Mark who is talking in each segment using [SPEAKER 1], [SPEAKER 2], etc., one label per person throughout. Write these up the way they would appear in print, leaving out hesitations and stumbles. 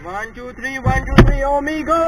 [SPEAKER 1] 1 2 3 1 2 3 Omigo.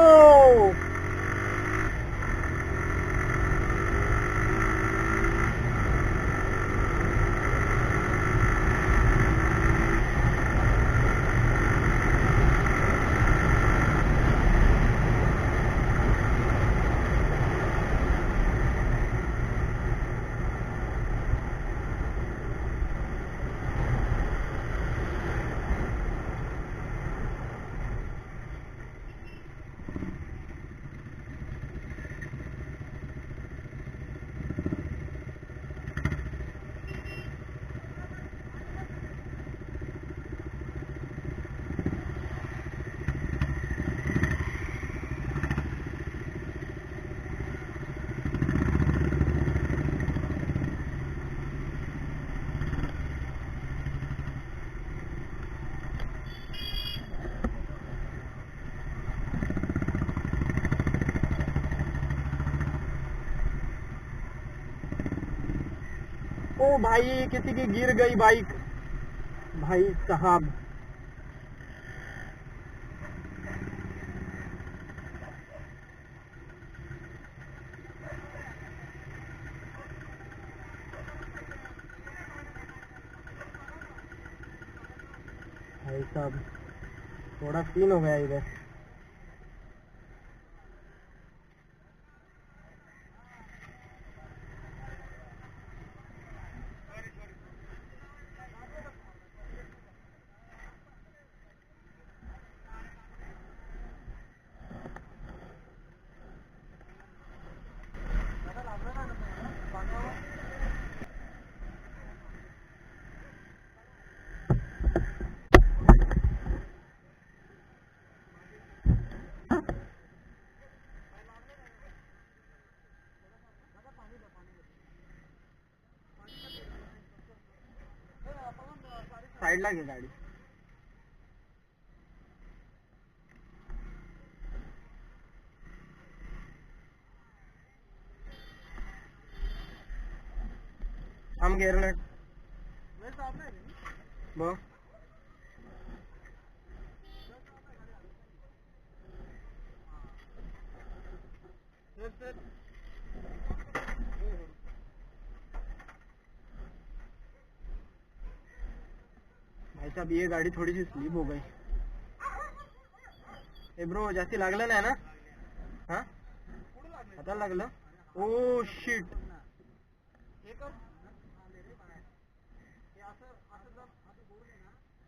[SPEAKER 1] ओ भाई, किसी की गिर गई बाइक भाई साहब। भाई साहब थोड़ा सीन हो गया इधर। साईडला घे गाडी. हम गेरनट बघ. भाई साहब ये गाड़ी थोड़ी सी स्लिप हो गई. ए ब्रो जास्ती लागलं नाही ना? हा आता लागलं. Oh shit.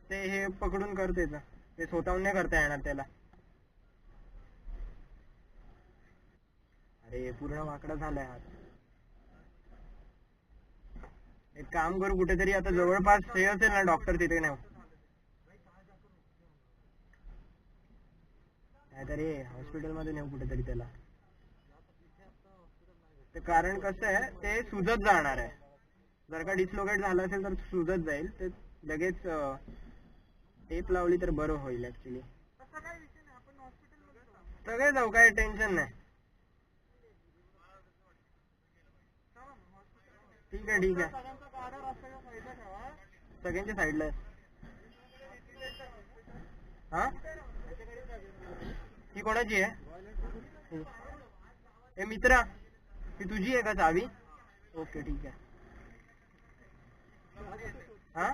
[SPEAKER 1] ते हे पकडून करते ते स्वतःहून नाही करता येणार त्याला. अरे पूर्ण वाकडा झालाय हात. एक काम करू कुठेतरी आता जवळपास हे असेल ना डॉक्टर तिथे नाही काहीतरी हॉस्पिटल मध्ये नेऊ कुठेतरी त्याला. ते कारण कसं आहे ते सुजत जाणार आहे. जर का डिस्लोकेट झालं असेल तर सुजत जाईल. ते लगेच टेप लावली तर बरं होईल ऍक्च्युली. सगळे जाऊ काय टेन्शन नाही. ठीक आहे ठीक आहे. सगळ्यांच्या साईडला आहे. हा ही कोणाची आहे? ए मित्रा ही तुझी आहे का चावी? ओके ठीक आहे. हा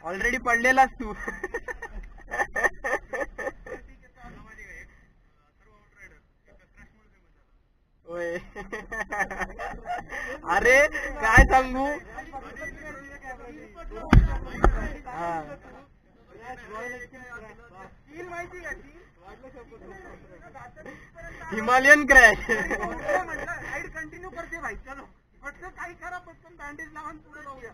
[SPEAKER 1] ऑलरेडी पडलेलास तू. होय. अरे काय सांगू. हा हिमालयन क्रॅश. कंटिन्यू करते भाई. चलो पटकन काही करा. पटकन बँडेज लावून पुढे जाऊया.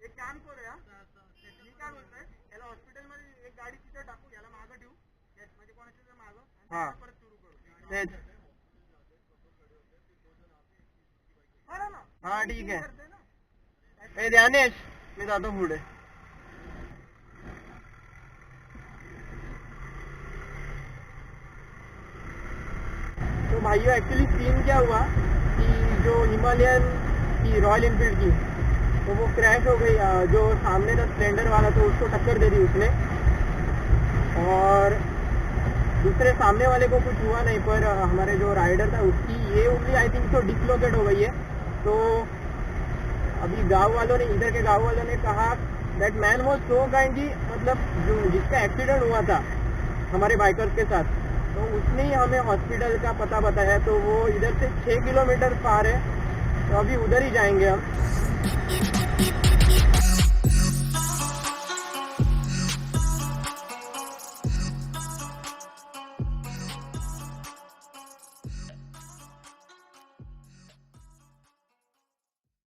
[SPEAKER 1] एक काम करूया. मी काय बोलतोय याला हॉस्पिटल मध्ये एक गाडी तिथे टाकू. याला मागं ठेवू म्हणजे कोणाच्या मागं परत सुरू करू. तेच हा ठीक आहे. ए ध्यानेश मी जातो पुढे. तो भाइयों एक्चुअली सीन क्या हुआ कि जो हिमालयन की रॉयल एनफील्ड की तो वो क्रैश हो गई। जो सामने था स्प्लेंडर वाला तो उसको टक्कर दे दी उसने, और दूसरे सामने वाले को कुछ हुआ नहीं, पर हमारे जो राइडर था उसकी ये उंगली आई थिंक तो डिसलोकेट हो गई है। तो अभी गांव वालों ने, इधर के गांव वालों ने कहा that man was so kind की, मतलब जो जिसका एक्सीडेंट हुआ था हमारे बाइकर्स के साथ, तो उसने ही हमें हॉस्पिटल का पता बताया। तो वो इधर से 6 किलोमीटर पार है, तो अभी उधर ही जाएंगे हम।